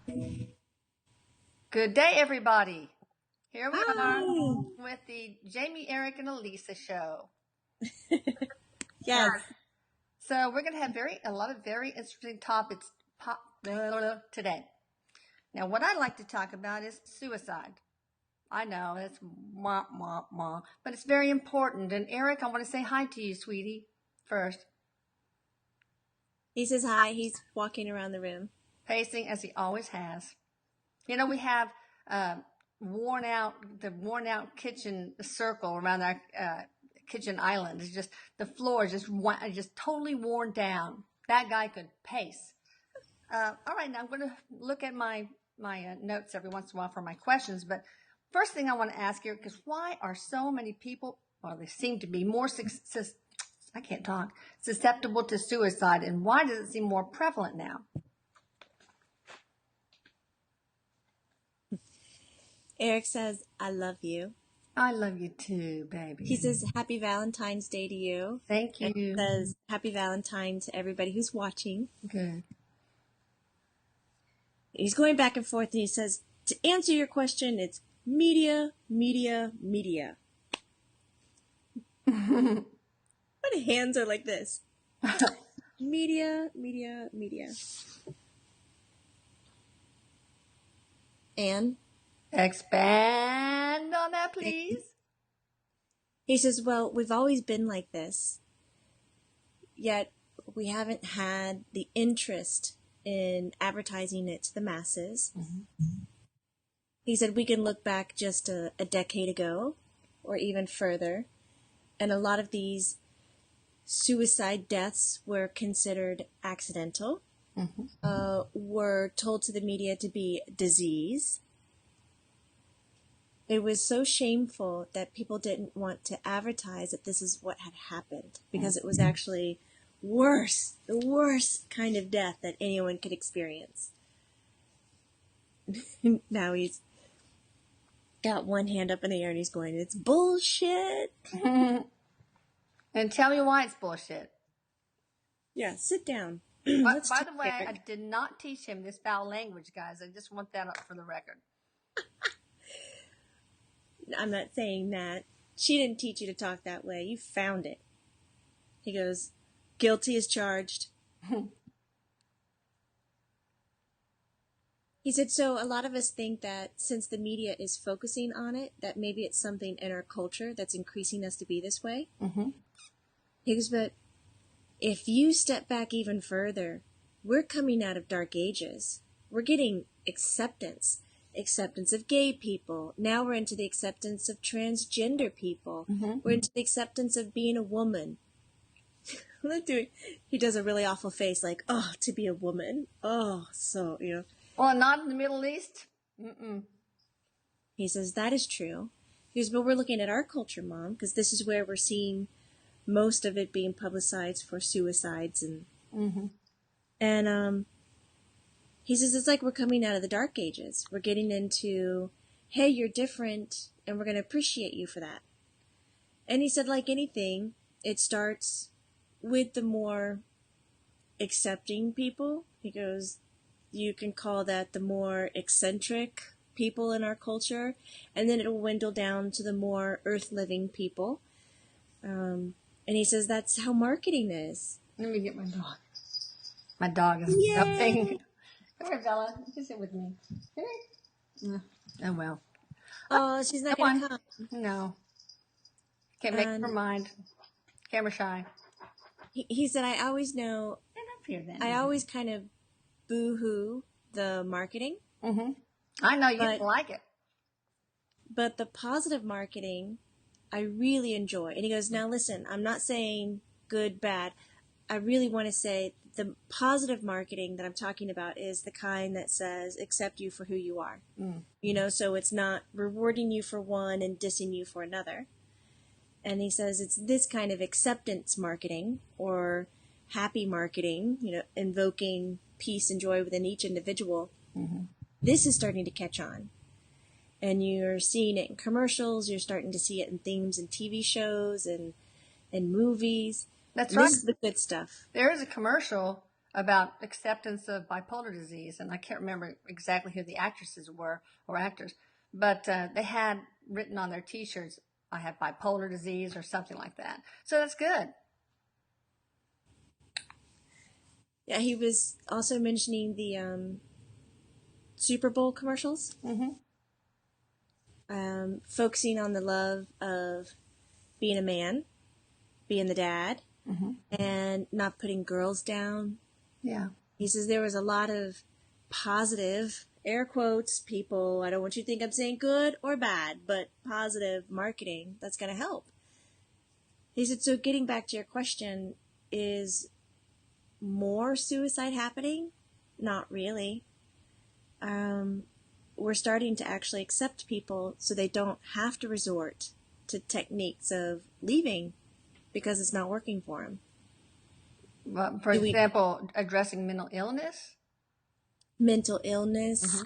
Good day, everybody. Here we are Hi. with the Jamie, Erik, and Elisa show. Yes. So we're going to have a lot of very interesting topics today. Now, what I'd like to talk about is suicide. I know it's but it's very important. And Erik, I want to say hi to you, sweetie, first. He says hi. He's walking around the room. Pacing as he always has. You know, we have worn out kitchen circle around our kitchen island. It's just the floor is just totally worn down. That guy could pace. All right, now I'm going to look at my notes every once in a while for my questions. But first thing I want to ask you, because why are so many people, well, they seem to be more susceptible to suicide, and why does it seem more prevalent now? Erik says, I love you. I love you too, baby. He says, Happy Valentine's Day to you. Thank you. And he says, Happy Valentine's to everybody who's watching. Good. He's going back and forth, and he says, to answer your question, it's media, media, media. My hands are like this. Media, media, media. And? Expand on that, please. He says, well, we've always been like this, yet we haven't had the interest in advertising it to the masses. Mm-hmm. He said we can look back just a decade ago or even further, and a lot of these suicide deaths were considered accidental, were told to the media to be disease. It was so shameful that people didn't want to advertise that this is what had happened, because it was actually worse, the worst kind of death that anyone could experience. Now he's got one hand up in the air and he's going, it's bullshit. And tell me why it's bullshit. Yeah, sit down. By the way, I did not teach him this foul language, guys. I just want that up for the record. I'm not saying that. She didn't teach you to talk that way. You found it. He goes, guilty as charged. He said, so a lot of us think that since the media is focusing on it, that maybe it's something in our culture that's increasing us to be this way. Mm-hmm. He goes, but if you step back even further, we're coming out of dark ages. We're getting acceptance of gay people. Now we're into the acceptance of transgender people. Mm-hmm. We're into the acceptance of being a woman. He does a really awful face like, oh, to be a woman. Oh, so, you know. Well, not in the Middle East. Mm-mm. He says, that is true. He goes, but we're looking at our culture, Mom, because this is where we're seeing most of it being publicized for suicides. And he says, it's like we're coming out of the dark ages. We're getting into, hey, you're different, and we're going to appreciate you for that. And he said, like anything, it starts with the more accepting people. He goes, you can call that the more eccentric people in our culture, and then it'll dwindle down to the more earth-living people. And he says that's how marketing is. Let me get my dog. My dog is nothing. Come here, Bella. You sit with me. Oh, well. Oh, she's not going to come. No. Can't make her mind. Camera shy. He said, I always know, I always kind of boo-hoo the marketing. Mm-hmm. I know you don't like it. But the positive marketing, I really enjoy. And he goes, now listen, I'm not saying good, bad. I really want to say the positive marketing that I'm talking about is the kind that says accept you for who you are. Mm. You know, so it's not rewarding you for one and dissing you for another. And he says it's this kind of acceptance marketing or happy marketing, you know, invoking peace and joy within each individual. Mm-hmm. This is starting to catch on. And you're seeing it in commercials. You're starting to see it in themes and TV shows and movies. That's right. This is the good stuff. There is a commercial about acceptance of bipolar disease, and I can't remember exactly who the actresses were or actors, but they had written on their T-shirts, "I have bipolar disease" or something like that. So that's good. Yeah, he was also mentioning the Super Bowl commercials, focusing on the love of being a man, being the dad, and not putting girls down. Yeah. He says there was a lot of positive, air quotes, people, I don't want you to think I'm saying good or bad, but positive marketing that's going to help. He said, so getting back to your question, is more suicide happening? Not really. We're starting to actually accept people so they don't have to resort to techniques of leaving because it's not working for them. Well, for example, addressing mental illness? Mental illness,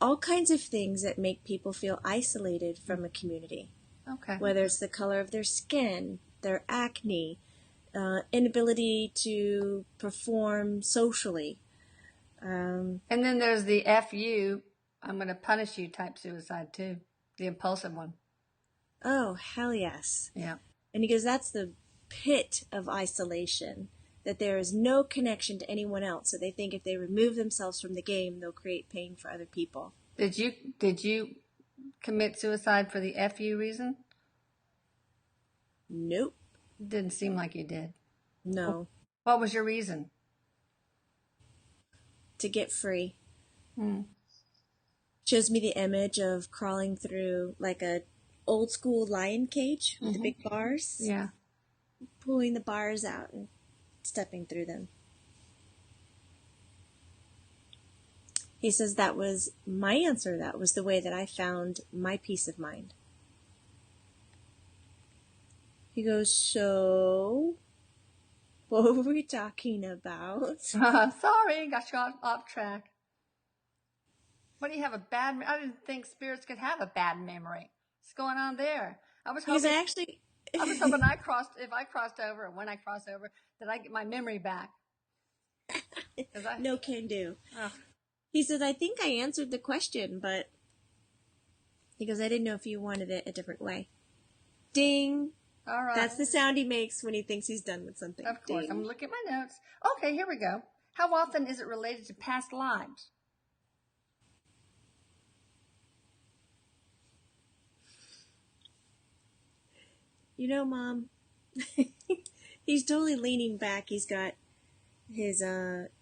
all kinds of things that make people feel isolated from a community. Okay. Whether it's the color of their skin, their acne, inability to perform socially. And then there's the F you, I'm going to punish you type suicide too, the impulsive one. Oh, hell yes. Yeah. And he goes, that's the pit of isolation, that there is no connection to anyone else. So they think if they remove themselves from the game, they'll create pain for other people. Did you commit suicide for the FU reason? Nope. Didn't seem like you did. No. What was your reason? To get free. Shows me the image of crawling through like a old school lion cage with the big bars. Yeah. Pulling the bars out and stepping through them. He says that was my answer. That was the way that I found my peace of mind. He goes, so what were we talking about? Sorry, got you off track. What do you have, a bad I didn't think spirits could have a bad memory. What's going on there? I was hoping if I crossed over, or when I cross over, that I get my memory back. No can do. Oh. He says, I think I answered the question, but he goes, I didn't know if you wanted it a different way. Ding. All right. That's the sound he makes when he thinks he's done with something. Of course. Ding. I'm looking at my notes. Okay, here we go. How often is it related to past lives? You know, Mom, he's totally leaning back. He's got his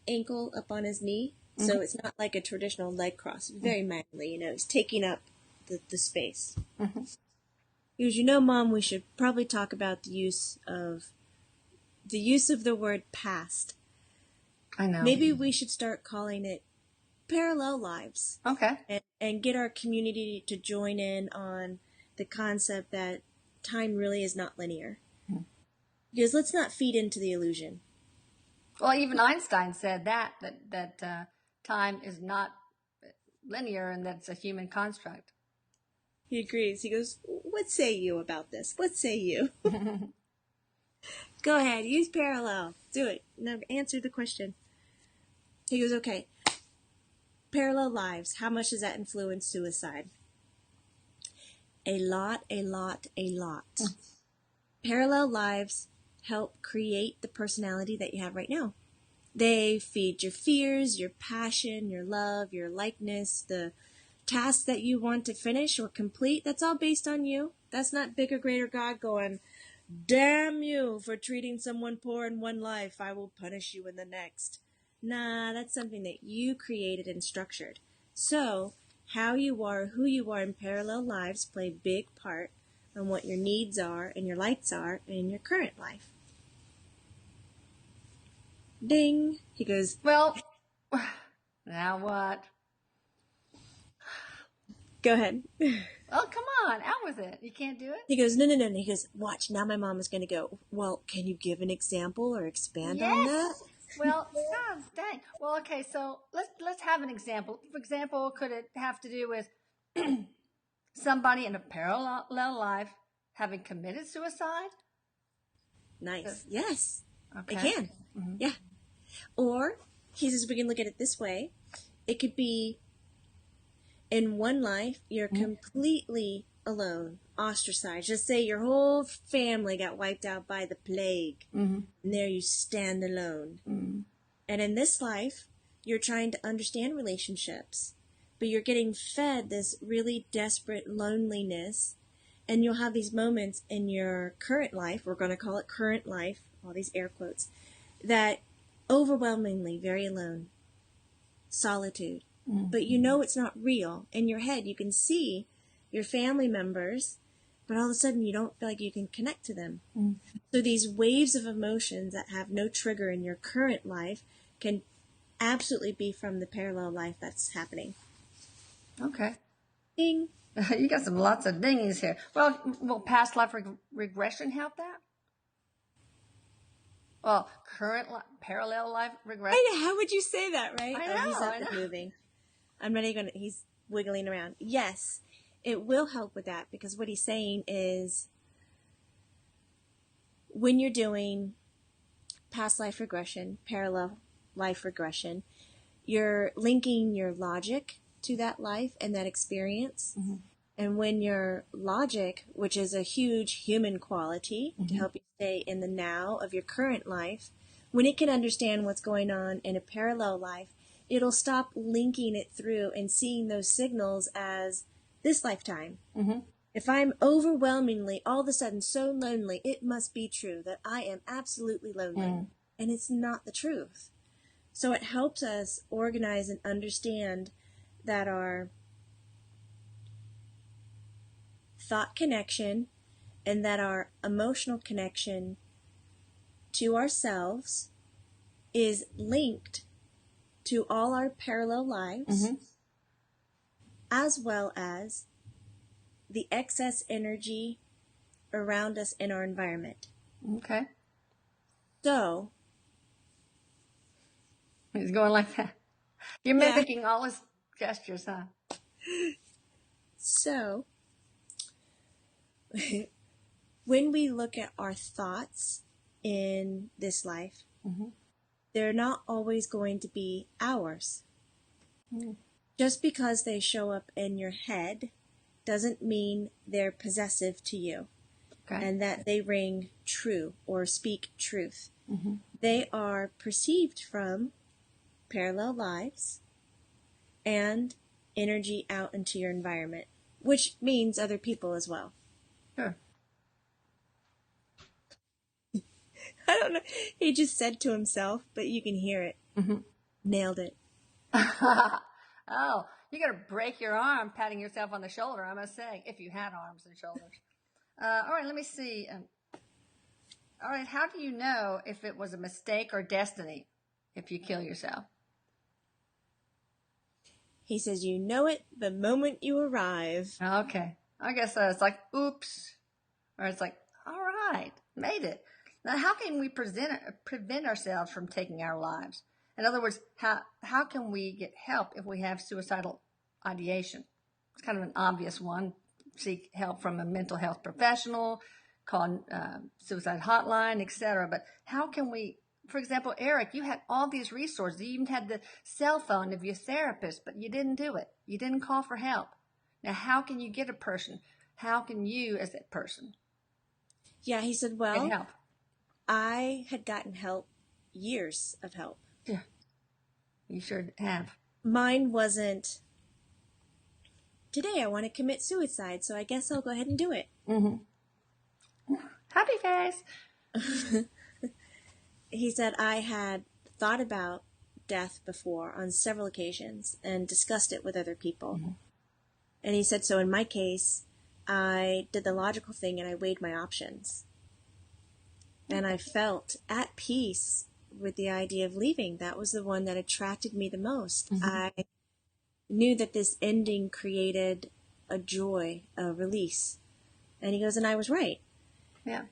ankle up on his knee, so it's not like a traditional leg cross. Very manly, you know. He's taking up the space. He goes, you know, Mom, we should probably talk about the use of the word past. I know. Maybe we should start calling it parallel lives. Okay. And get our community to join in on the concept that time really is not linear. Because let's not feed into the illusion. Well, even Einstein said that time is not linear and that it's a human construct. He agrees. He goes, what say you about this? What say you? Go ahead. Use parallel. Do it. Now answer the question. He goes, okay. Parallel lives. How much does that influence suicide? A lot, a lot, a lot. Parallel lives help create the personality that you have right now. They feed your fears, your passion, your love, your likeness, the tasks that you want to finish or complete. That's all based on you. That's not bigger, greater God going, damn you for treating someone poor in one life. I will punish you in the next. Nah, that's something that you created and structured. So, how you are, who you are in parallel lives play a big part on what your needs are and your likes are in your current life. Ding. He goes, well, now what? Go ahead. Oh, come on. Out with it. You can't do it? He goes, no. He goes, watch. Now my mom is going to go, well, can you give an example or expand on that? Well, God dang. Well, okay, so let's have an example. For example, could it have to do with somebody in a parallel life having committed suicide? Nice. Yes. Okay. It can. Yeah. Or, he says, we can look at it this way. It could be, in one life, you're completely alone, ostracized. Just say your whole family got wiped out by the plague. And there you stand alone. And in this life, you're trying to understand relationships, but you're getting fed this really desperate loneliness. And you'll have these moments in your current life, we're going to call it current life, all these air quotes, that overwhelmingly very alone, solitude. But you know it's not real. In your head, you can see your family members, but all of a sudden you don't feel like you can connect to them. So these waves of emotions that have no trigger in your current life can absolutely be from the parallel life that's happening. Okay. Ding. You got some lots of dingies here. Well, will past life regression help that? Well, parallel life regression. I know, how would you say that, right? I know, he's up and moving. I'm not even he's wiggling around. Yes, it will help with that, because what he's saying is when you're doing past life regression, parallel life regression, you're linking your logic to that life and that experience. And when your logic, which is a huge human quality to help you stay in the now of your current life, when it can understand what's going on in a parallel life, it'll stop linking it through and seeing those signals as this lifetime. If I'm overwhelmingly, all of a sudden, so lonely, it must be true that I am absolutely lonely. And it's not the truth. So it helps us organize and understand that our thought connection and that our emotional connection to ourselves is linked to all our parallel lives, as well as the excess energy around us in our environment. Okay. So, He's going like that. You're mimicking all his gestures, huh? So, when we look at our thoughts in this life, they're not always going to be ours. Just because they show up in your head doesn't mean they're possessive to you, and that they ring true or speak truth. They are perceived from parallel lives and energy out into your environment, which means other people as well. Sure. I don't know. He just said to himself, but you can hear it. Nailed it. Oh, you got to break your arm patting yourself on the shoulder, I must say, if you had arms and shoulders. All right, let me see. All right, how do you know if it was a mistake or destiny if you kill yourself? He says, you know it the moment you arrive. Okay. I guess it's like, oops. Or it's like, all right, made it. Now, how can we prevent ourselves from taking our lives? In other words, how can we get help if we have suicidal ideation? It's kind of an obvious one. Seek help from a mental health professional, call suicide hotline, etc. But how can we, for example, Erik, you had all these resources. You even had the cell phone of your therapist, but you didn't do it. You didn't call for help. Now, how can you get a person? How can you, as that person, Yeah, he said, get well, help? I had gotten help, years of help. Yeah, you sure have. Mine wasn't, today I want to commit suicide, so I guess I'll go ahead and do it. Happy face. He said, I had thought about death before on several occasions and discussed it with other people. And he said, so in my case, I did the logical thing and I weighed my options. And I felt at peace with the idea of leaving. That was the one that attracted me the most. I knew that this ending created a joy, a release. And he goes, and I was right. Yeah.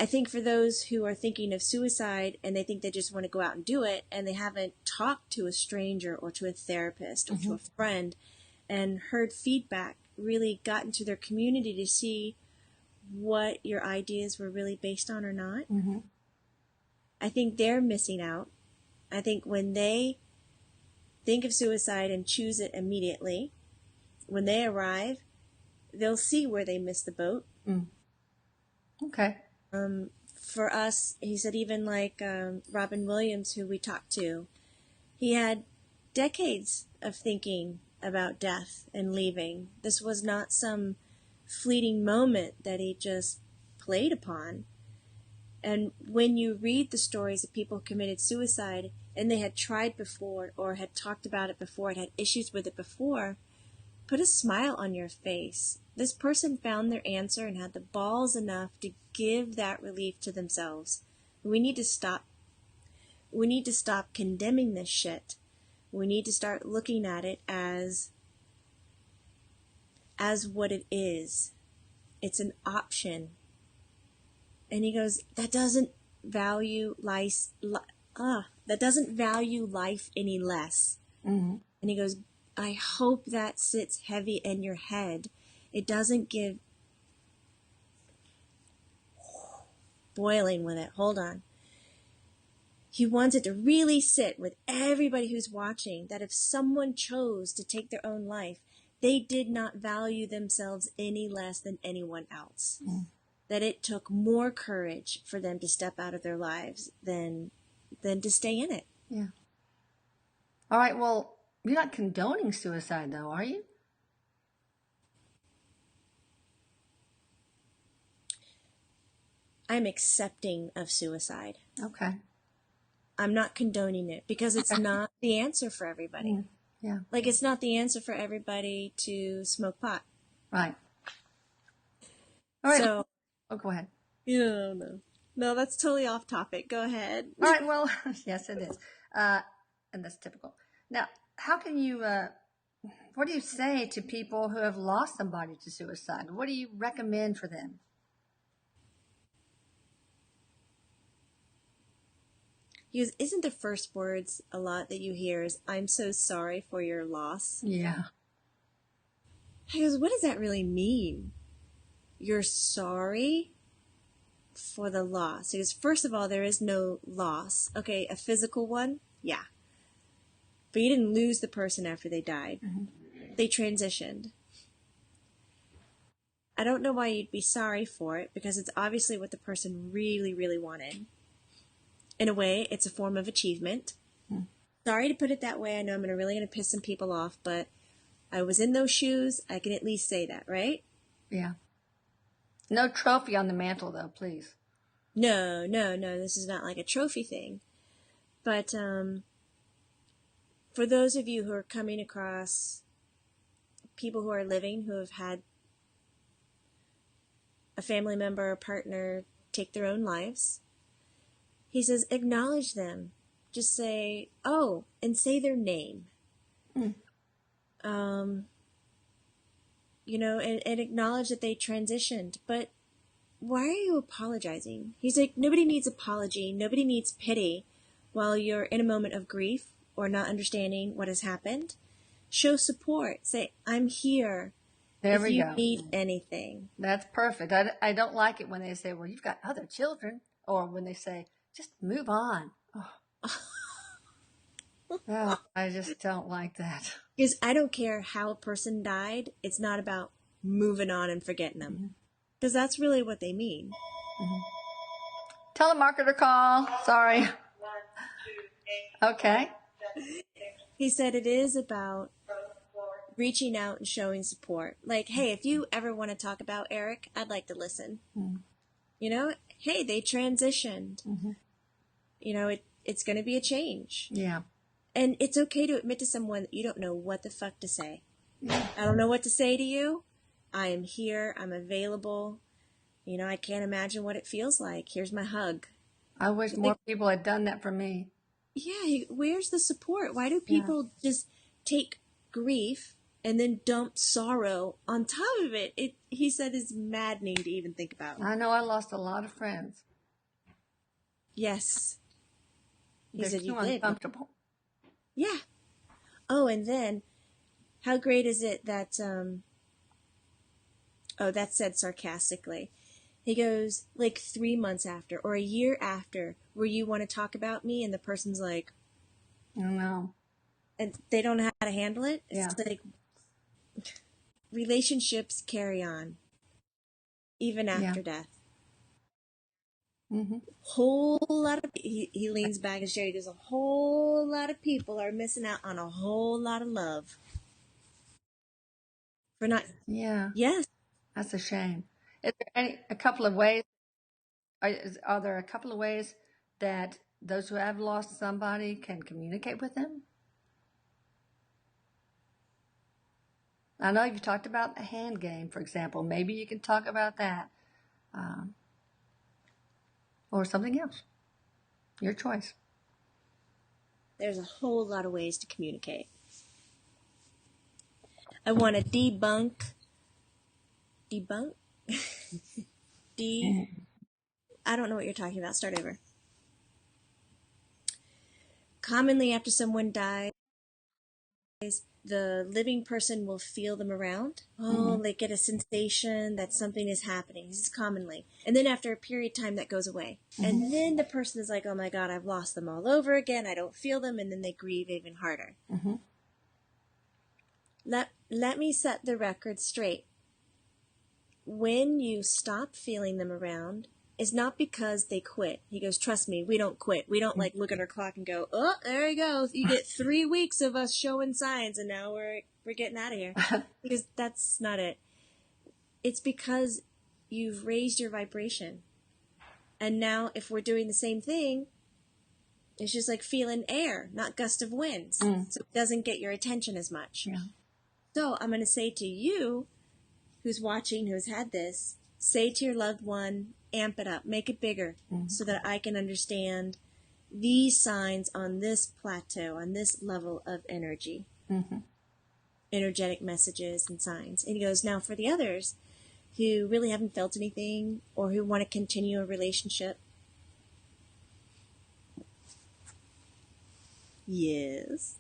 I think for those who are thinking of suicide and they think they just want to go out and do it, and they haven't talked to a stranger or to a therapist or to a friend and heard feedback, really got into their community to see what your ideas were really based on or not, I think they're missing out I think when they think of suicide and choose it immediately, when they arrive, they'll see where they missed the boat. Okay. For us, he said, even like Robin Williams, who we talked to, he had decades of thinking about death and leaving. This was not some fleeting moment that he just played upon. And when you read the stories of people who committed suicide and they had tried before or had talked about it before, had issues with it before, put a smile on your face. This person found their answer and had the balls enough to give that relief to themselves. We need to stop. We need to stop condemning this shit. We need to start looking at it as what it is. It's an option. And he goes, that doesn't value life. That doesn't value life any less. Mm-hmm. And he goes, I hope that sits heavy in your head. It doesn't give. Boiling with it. Hold on. He wants it to really sit with everybody who's watching, that if someone chose to take their own life, they did not value themselves any less than anyone else. Mm. That it took more courage for them to step out of their lives than to stay in it. Yeah. All right, well, you're not condoning suicide, though, are you? I'm accepting of suicide. Okay. I'm not condoning it because it's not the answer for everybody. Mm. Yeah. Like, it's not the answer for everybody to smoke pot. Right. All right. So, go ahead. No, that's totally off topic. Go ahead. All right. Well, yes, it is. And that's typical. Now, how can you, what do you say to people who have lost somebody to suicide? What do you recommend for them? Because isn't the first words a lot that you hear is, I'm so sorry for your loss? Yeah. He goes, what does that really mean? You're sorry for the loss. He goes, first of all, there is no loss. Okay, a physical one? Yeah. But you didn't lose the person after they died. Mm-hmm. They transitioned. I don't know why you'd be sorry for it, because it's obviously what the person really, really wanted. In a way, it's a form of achievement. Sorry to put it that way. I know I'm really going to piss some people off, but I was in those shoes. I can at least say that, right? Yeah. No trophy on the mantle, though, please. No. This is not like a trophy thing. But for those of you who are coming across people who are living, who have had a family member or partner take their own lives, he says, acknowledge them. Just say, oh, and say their name. Mm. And acknowledge that they transitioned. But why are you apologizing? He's like, nobody needs apology. Nobody needs pity while you're in a moment of grief or not understanding what has happened. Show support. Say, I'm here. There we go. If you need anything. That's perfect. I don't like it when they say, well, you've got other children. Or when they say, just move on. Oh, I just don't like that. Because I don't care how a person died. It's not about moving on and forgetting them. Because that's really what they mean. Mm-hmm. Telemarketer call. Sorry. 1, 2, 8. Okay. He said it is about reaching out and showing support. Like, hey, if you ever want to talk about Erik, I'd like to listen. Mm-hmm. Hey, they transitioned. Mm-hmm. It's going to be a change. Yeah. And it's okay to admit to someone that you don't know what the fuck to say. Yeah. I don't know what to say to you. I am here. I'm available. I can't imagine what it feels like. Here's my hug. I wish more people had done that for me. Yeah. Where's the support? Why do people just take grief and then dump sorrow on top of it? He said, is maddening to even think about. I know I lost a lot of friends. Yes. He They're said too you did. uncomfortable. Yeah. Oh, and then, how great is it that, that's said sarcastically. He goes, like 3 months after, or a year after, where you want to talk about me, and the person's like, No. and they don't know how to handle it. Yeah. It's like relationships carry on even Yeah. after death. Mm-hmm. Whole lot of he leans back and shares. There's a whole lot of people are missing out on a whole lot of love for not. Yeah. Yes, That's a shame. Is there a couple of ways? Are there a couple of ways that those who have lost somebody can communicate with them? I know you've talked about a hand game, for example. Maybe you can talk about that, um, or something else. Your choice. there's a whole lot of ways to communicate. I want to debunk. I don't know what you're talking about. Start over. Commonly, after someone dies, the living person will feel them around. Oh, they get a sensation that something is happening. This is commonly. And then after a period of time, that goes away. And then the person is like, oh my God, I've lost them all over again. I don't feel them. And then they grieve even harder. Let me set the record straight. When you stop feeling them around, it's not because they quit. He goes, trust me, we don't quit. We don't like look at our clock and go, oh, there you go. You get 3 weeks of us showing signs and now we're getting out of here. Because that's not it. It's because you've raised your vibration. And now if we're doing the same thing, it's just like feeling air, not gust of winds. So it doesn't get your attention as much. Yeah. So I'm going to say to you, who's watching, who's had this, say to your loved one, amp it up, make it bigger, so that I can understand these signs on this plateau, on this level of energy, energetic messages and signs. And he goes, now for the others who really haven't felt anything or who want to continue a relationship, yes.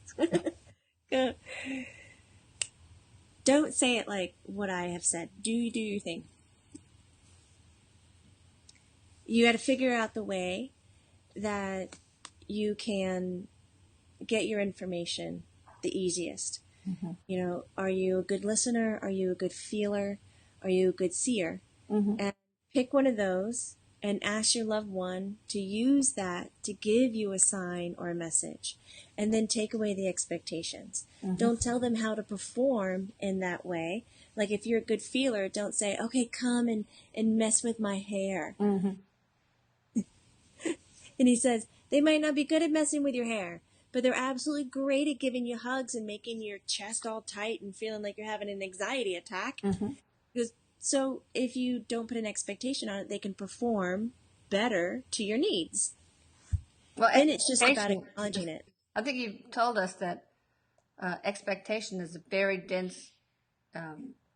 Don't say it like what I have said. Do your thing. You got to figure out the way that you can get your information the easiest. You know, are you a good listener? Are you a good feeler? Are you a good seer? And pick one of those and ask your loved one to use that to give you a sign or a message. And then take away the expectations. Don't tell them how to perform in that way. Like if you're a good feeler, don't say, okay, come and mess with my hair. And he says, they might not be good at messing with your hair, but they're absolutely great at giving you hugs and making your chest all tight and feeling like you're having an anxiety attack. Because, so if you don't put an expectation on it, they can perform better to your needs. Well, and it's just about acknowledging it. I think you've told us that expectation is a very dense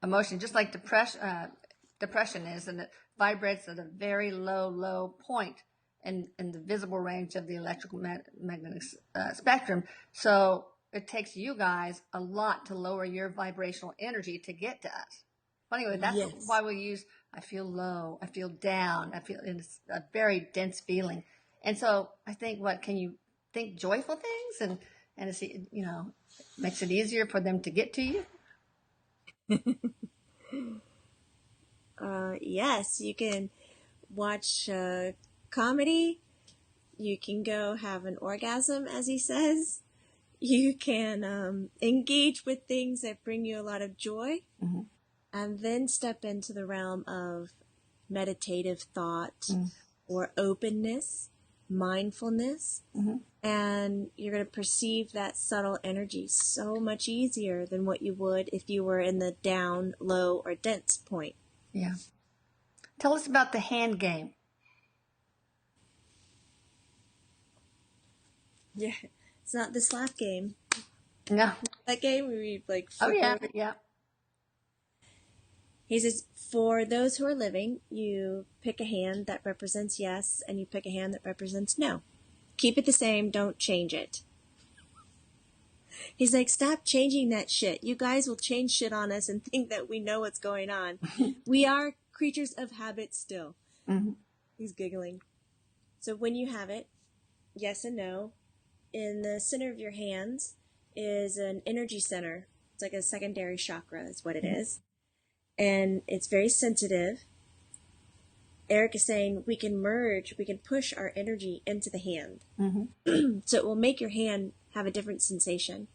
emotion, just like depression is, and it vibrates at a very low point in the visible range of the electrical magnetic spectrum. So it takes you guys a lot to lower your vibrational energy to get to us. But anyway, that's why we use, I feel low, I feel down, it's a very dense feeling. And so I think, can you think joyful things and it's, makes it easier for them to get to you? Yes, you can watch comedy. You can go have an orgasm, as he says. You can engage with things that bring you a lot of joy, and then step into the realm of meditative thought or openness, mindfulness, and you're going to perceive that subtle energy so much easier than what you would if you were in the down, low, or dense point. Yeah. Tell us about the hand game. Yeah, it's not the slap game. No. That game where you like. Oh yeah, yeah. He says, for those who are living, you pick a hand that represents yes, and you pick a hand that represents no. Keep it the same. Don't change it. He's like, stop changing that shit. You guys will change shit on us and think that we know what's going on. We are creatures of habit still. He's giggling. So when you have it, yes and no, in the center of your hands is an energy center. It's like a secondary chakra is what it is. And it's very sensitive. Erik is saying we can push our energy into the hand. Mm-hmm. So it will make your hand have a different sensation.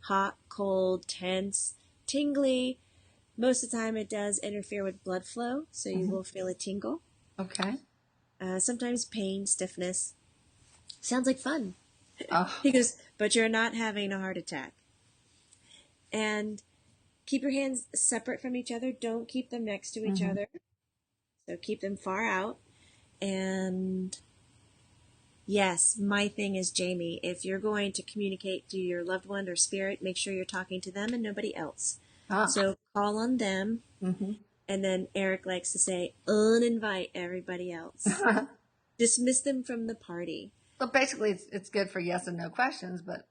Hot, cold, tense, tingly. Most of the time it does interfere with blood flow, so you will feel a tingle. Okay. Sometimes pain, stiffness. Sounds like fun. Oh. He goes, but you're not having a heart attack. And keep your hands separate from each other. Don't keep them next to each other. So keep them far out. And yes, my thing is, Jamie, if you're going to communicate to your loved one or spirit, make sure you're talking to them and nobody else. So call on them. And then Erik likes to say, uninvite everybody else. Dismiss them from the party. So basically, it's good for yes and no questions, but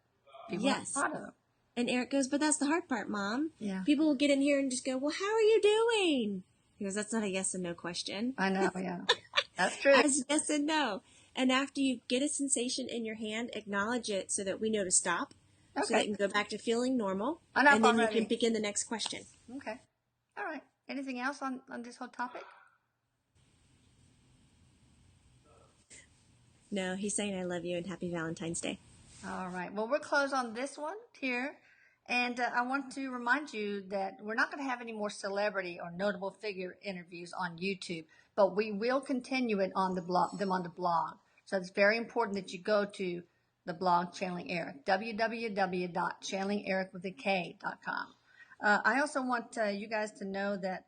people haven't thought of them. And Erik goes, but that's the hard part, Mom. Yeah. People will get in here and just go, well, how are you doing? He goes, that's not a yes and no question. I know, yeah. That's true. As yes and no. And after you get a sensation in your hand, acknowledge it so that we know to stop. Okay. So that you can go back to feeling normal. And then you can begin the next question. Okay. All right. Anything else on this whole topic? No, he's saying I love you and happy Valentine's Day. All right. Well, we'll close on this one here. And I want to remind you that we're not going to have any more celebrity or notable figure interviews on YouTube, but we will continue it on the blog, So it's very important that you go to the blog Channeling Erik, www.channelingerik.com. I also want you guys to know that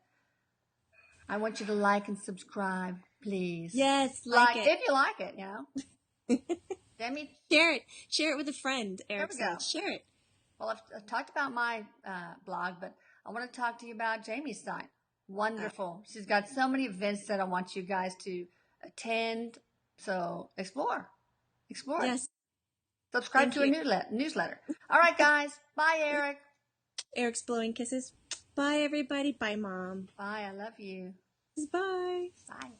I want you to like and subscribe, please. Yes, like it. If you like it, you know. Jamie? Share it with a friend, Erik said. Share it. Well, I've talked about my blog, but I want to talk to you about Jamie's site. Wonderful. She's got so many events that I want you guys to attend. So explore. Yes. Subscribe to a newsletter. All right, guys. Bye, Erik. Erik's blowing kisses. Bye, everybody. Bye, Mom. Bye. I love you. Bye. Bye.